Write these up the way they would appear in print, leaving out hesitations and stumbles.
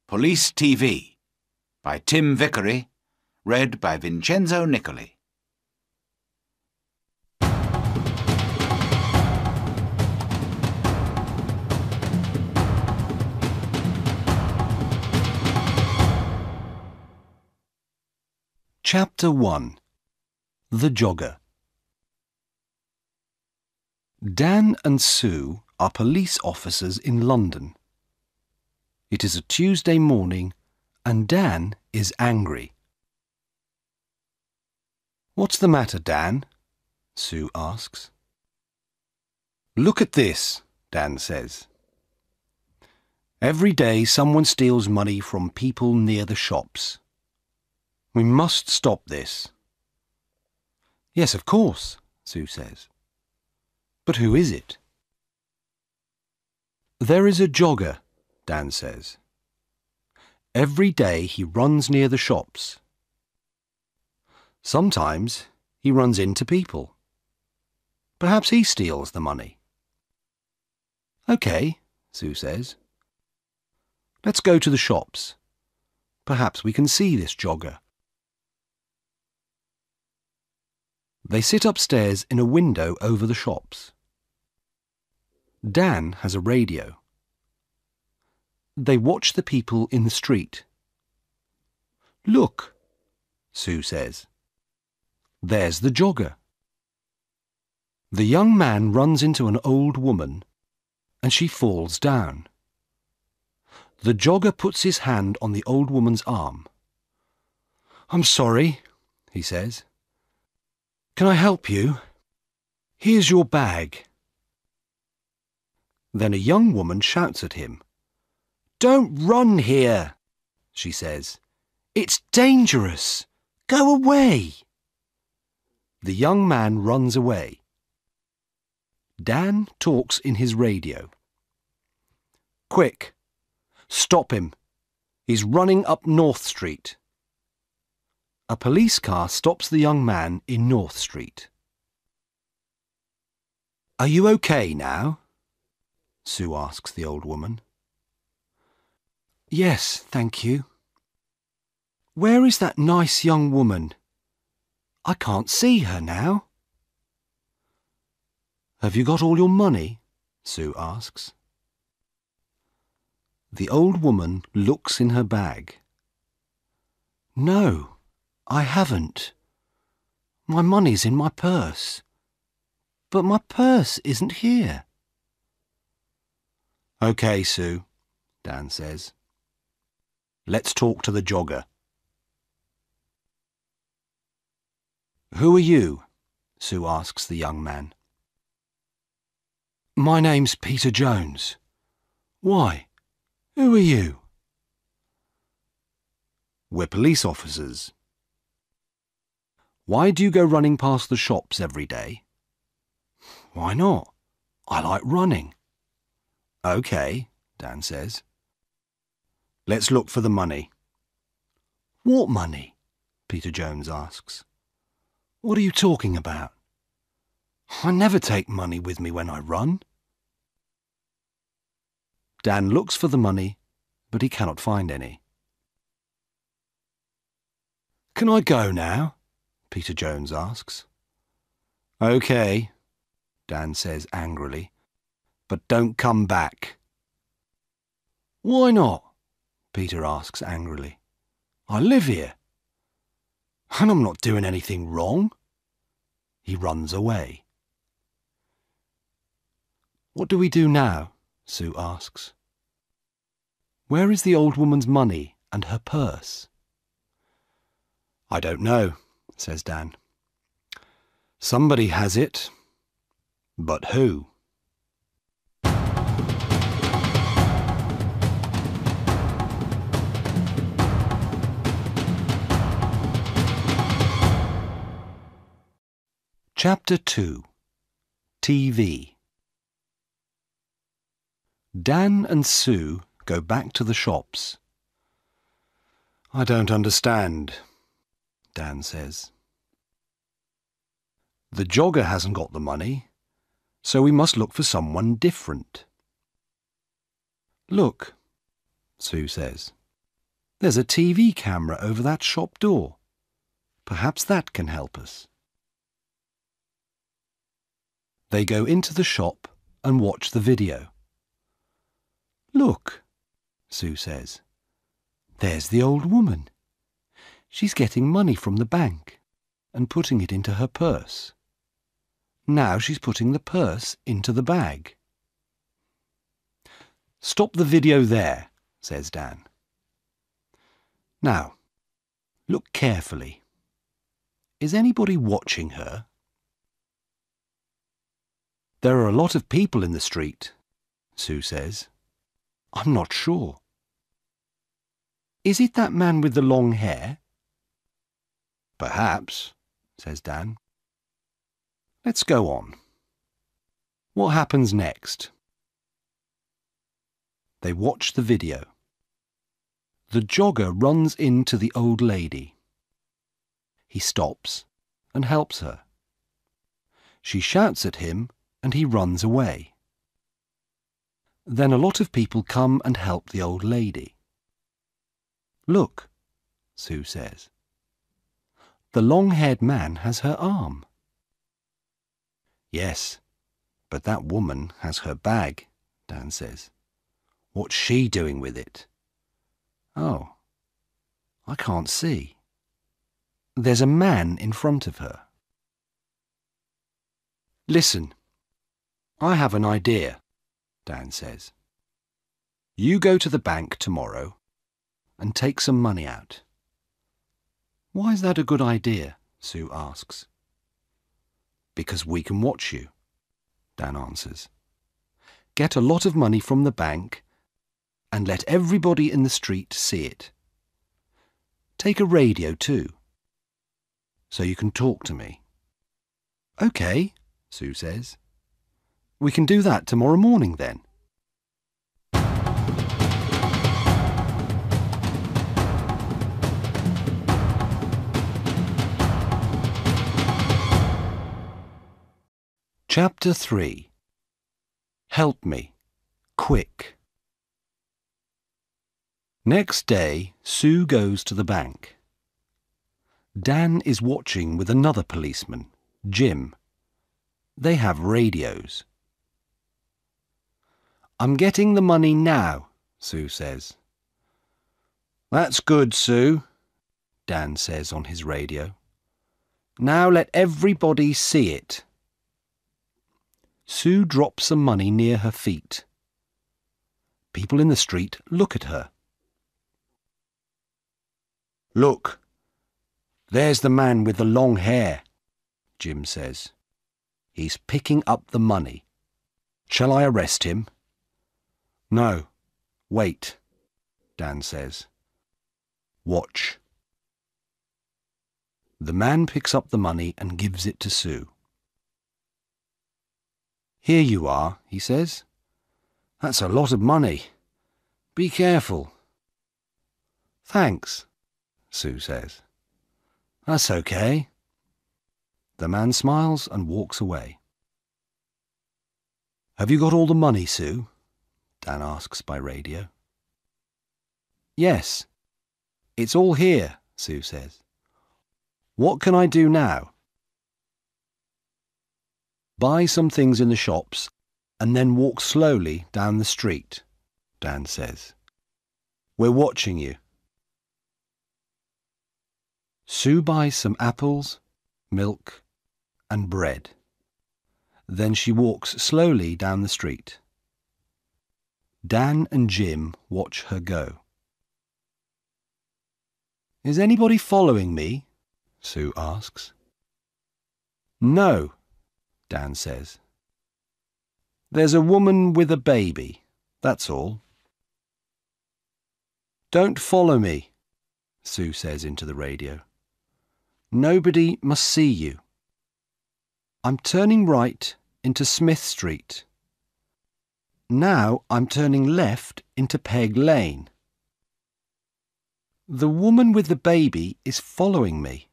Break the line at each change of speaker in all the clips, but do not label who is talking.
Police TV by Tim Vickery, read by Vincenzo Nicoli.
Chapter 1. The Jogger. Dan and Sue are police officers in London. It is a Tuesday morning and Dan is angry. "What's the matter, Dan?" Sue asks. "Look at this," Dan says. "Every day someone steals money from people near the shops. We must stop this." "Yes, of course," Sue says. "But who is it?" "There is a jogger," Dan says. "Every day he runs near the shops. Sometimes he runs into people. Perhaps he steals the money." "OK," Sue says. "Let's go to the shops. Perhaps we can see this jogger." They sit upstairs in a window over the shops. Dan has a radio. They watch the people in the street. "Look," Sue says. "There's the jogger." The young man runs into an old woman and she falls down. The jogger puts his hand on the old woman's arm. "I'm sorry," he says. "Can I help you? Here's your bag." Then a young woman shouts at him. "Don't run here," she says. "It's dangerous. Go away." The young man runs away. Dan talks in his radio. "Quick, stop him. He's running up North Street." A police car stops the young man in North Street. "Are you okay now?" Sue asks the old woman. "Yes, thank you." "Where is that nice young woman? I can't see her now." "Have you got all your money?" Sue asks. The old woman looks in her bag. "No, I haven't. My money's in my purse. But my purse isn't here." "OK, Sue," Dan says. "Let's talk to the jogger." "Who are you?" Sue asks the young man. "My name's Peter Jones. Why? Who are you?" "We're police officers." "Why do you go running past the shops every day?" "Why not? I like running." "OK," Dan says. "Let's look for the money." "What money?" Peter Jones asks. "What are you talking about? I never take money with me when I run." Dan looks for the money, but he cannot find any. "Can I go now?" Peter Jones asks. "OK," Dan says angrily, "but don't come back." "Why not?" Peter asks angrily. "I live here, and I'm not doing anything wrong." He runs away. "What do we do now?" Sue asks. "Where is the old woman's money and her purse?" "I don't know," says Dan. "Somebody has it. But who?" Chapter 2. TV. Dan and Sue go back to the shops. "I don't understand," Dan says. "The jogger hasn't got the money, so we must look for someone different." "Look," Sue says. There's a TV camera over that shop door. Perhaps that can help us. They go into the shop and watch the video. Look, Sue says. There's the old woman. She's getting money from the bank and putting it into her purse. Now she's putting the purse into the bag. Stop the video there, says Dan. Now, look carefully. Is anybody watching her? There are a lot of people in the street, Sue says. I'm not sure. Is it that man with the long hair? Perhaps, says Dan. Let's go on. What happens next? They watch the video. The jogger runs into the old lady. He stops and helps her. She shouts at him and he runs away. Then a lot of people come and help the old lady. Look, Sue says. The long-haired man has her arm. Yes, but that woman has her bag, Dan says. What's she doing with it? Oh, I can't see. There's a man in front of her. Listen, I have an idea, Dan says. You go to the bank tomorrow and take some money out. Why is that a good idea? Sue asks. Because we can watch you, Dan answers. Get a lot of money from the bank and let everybody in the street see it. Take a radio too, so you can talk to me. OK, Sue says. We can do that tomorrow morning then. Chapter 3. Help me, quick. Next day, Sue goes to the bank. Dan is watching with another policeman, Jim. They have radios. I'm getting the money now, Sue says. That's good, Sue, Dan says on his radio. Now let everybody see it. Sue drops some money near her feet. People in the street look at her. Look, there's the man with the long hair, Jim says. He's picking up the money. Shall I arrest him? No, wait, Dan says. Watch. The man picks up the money and gives it to Sue. Here you are, he says. That's a lot of money. Be careful. Thanks, Sue says. That's okay. The man smiles and walks away. Have you got all the money, Sue? Dan asks by radio. Yes, it's all here, Sue says. What can I do now? Buy some things in the shops and then walk slowly down the street, Dan says. We're watching you. Sue buys some apples, milk, and bread. Then she walks slowly down the street. Dan and Jim watch her go. Is anybody following me? Sue asks. No, Dan says. There's a woman with a baby, that's all. Don't follow me, Sue says into the radio. Nobody must see you. I'm turning right into Smith Street. Now I'm turning left into Peg Lane. The woman with the baby is following me.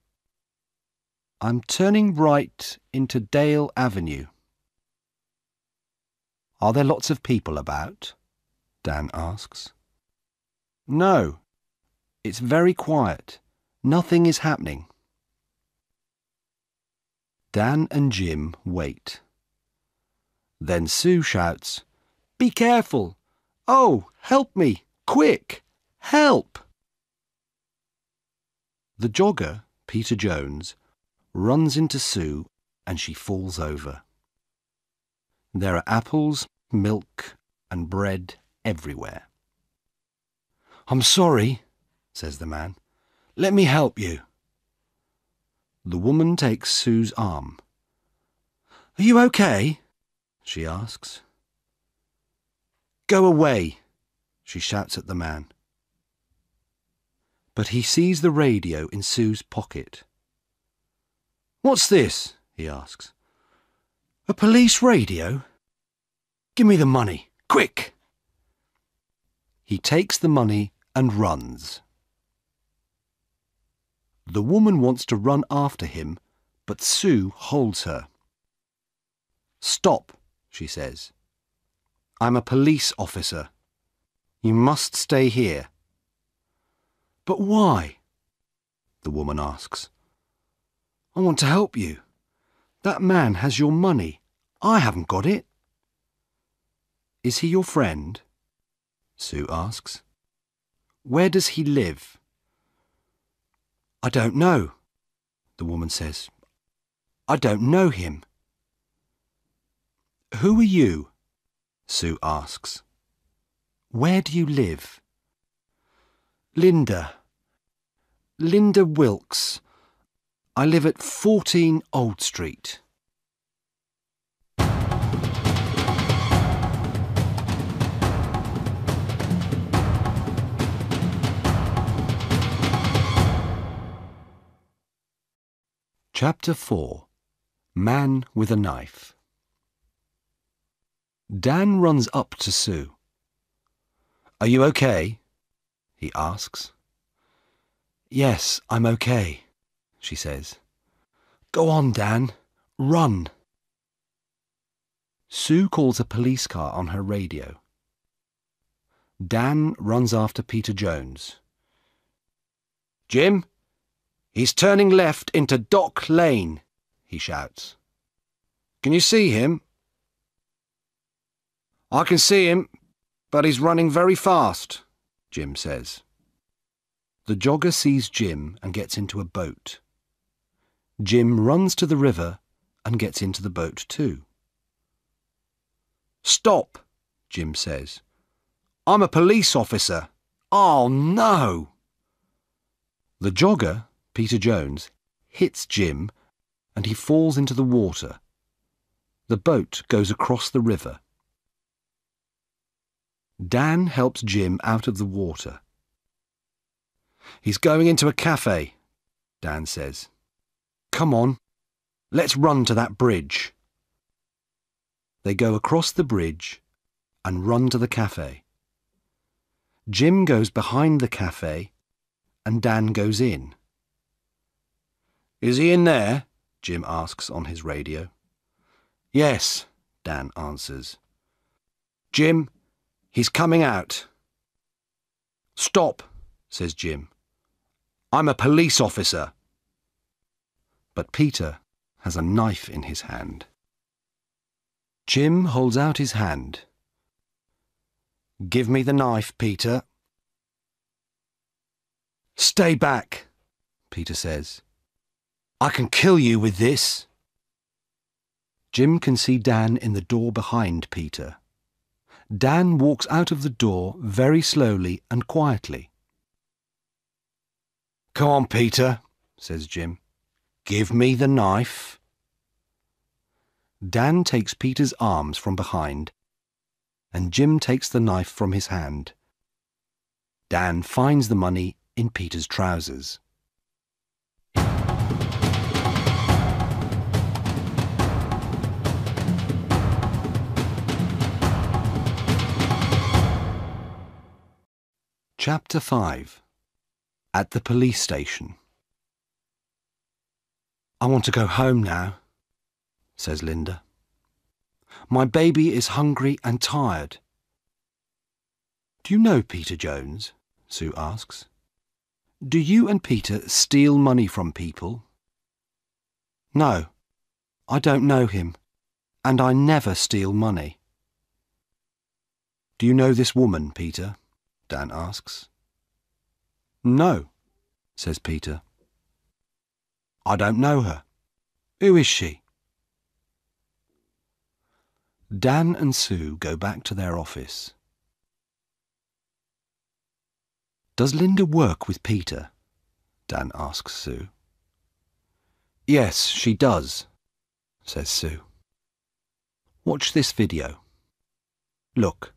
I'm turning right into Dale Avenue. Are there lots of people about? Dan asks. No, It's very quiet. Nothing is happening. Dan and Jim wait. Then Sue shouts, "Be careful! Oh, help me! Quick! Help!" The jogger, Peter Jones, runs into Sue and she falls over. There are apples, milk and bread everywhere. "I'm sorry," says the man. "Let me help you." The woman takes Sue's arm. "Are you okay?" she asks. "Go away," she shouts at the man. But he sees the radio in Sue's pocket. "What's this?" he asks. "A police radio? Give me the money, quick!" He takes the money and runs. The woman wants to run after him, but Sue holds her. "Stop," she says. "I'm a police officer. You must stay here." "But why?" the woman asks. "I want to help you. That man has your money. I haven't got it." "Is he your friend?" Sue asks. "Where does he live?" "I don't know," the woman says. "I don't know him." "Who are you?" Sue asks. "Where do you live?" Linda Wilkes. I live at 14 Old Street." Chapter 4. Man with a Knife. Dan runs up to Sue. "Are you okay?" he asks. "Yes, I'm okay," she says. "Go on, Dan. Run." Sue calls a police car on her radio. Dan runs after Peter Jones. "Jim, he's turning left into Dock Lane," he shouts. "Can you see him?" "I can see him, but he's running very fast," Jim says. The jogger sees Jim and gets into a boat. Jim runs to the river and gets into the boat too. "Stop," Jim says. "I'm a police officer." "Oh, no!" The jogger, Peter Jones, hits Jim and he falls into the water. The boat goes across the river. Dan helps Jim out of the water. "He's going into a cafe," Dan says. "Come on, let's run to that bridge." They go across the bridge and run to the cafe. Jim goes behind the cafe and Dan goes in. "Is he in there?" Jim asks on his radio. "Yes," Dan answers. "Jim, he's coming out." "Stop," says Jim. "I'm a police officer." But Peter has a knife in his hand. Jim holds out his hand. "Give me the knife, Peter." "Stay back," Peter says. "I can kill you with this." Jim can see Dan in the door behind Peter. Dan walks out of the door very slowly and quietly. "Come on, Peter," says Jim. "Give me the knife." Dan takes Peter's arms from behind, and Jim takes the knife from his hand. Dan finds the money in Peter's trousers. Chapter 5. At the police station. "I want to go home now," says Linda. "My baby is hungry and tired." "Do you know Peter Jones?" Sue asks. do you and Peter steal money from people? No, I don't know him, and I never steal money. Do you know this woman, Peter? Dan asks. No, says Peter. I don't know her. Who is she? Dan and Sue go back to their office. Does Linda work with Peter? Dan asks Sue. Yes, she does, says Sue. Watch this video. Look,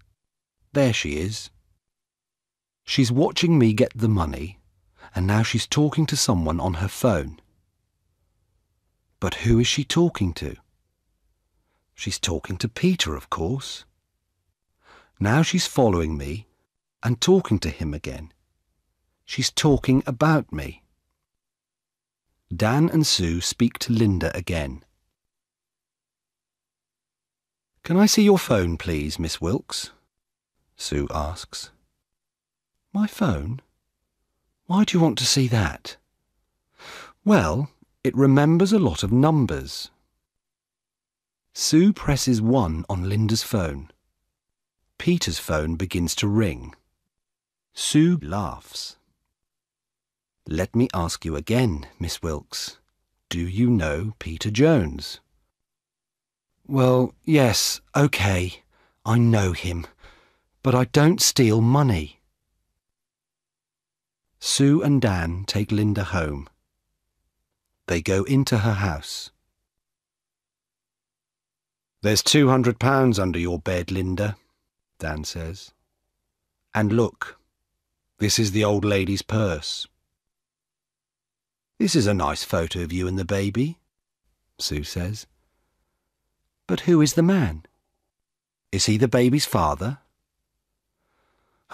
there she is. She's watching me get the money, and now she's talking to someone on her phone. But who is she talking to? She's talking to Peter, of course. Now she's following me and talking to him again. She's talking about me. Dan and Sue speak to Linda again. Can I see your phone, please, Miss Wilkes? Sue asks. My phone? Why do you want to see that? Well, it remembers a lot of numbers. Sue presses 1 on Linda's phone. Peter's phone begins to ring. Sue laughs. Let me ask you again, Miss Wilkes. Do you know Peter Jones? Well, yes, OK. I know him. But I don't steal money. Sue and Dan take Linda home. They go into her house. There's £200 under your bed, Linda, Dan says. And look, this is the old lady's purse. This is a nice photo of you and the baby, Sue says. But who is the man? Is he the baby's father?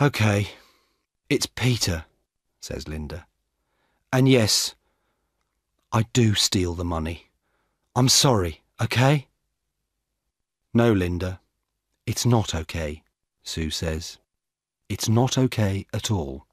OK, it's Peter, says Linda. And yes, I do steal the money. I'm sorry, OK? No, Linda, it's not OK, Sue says. It's not OK at all.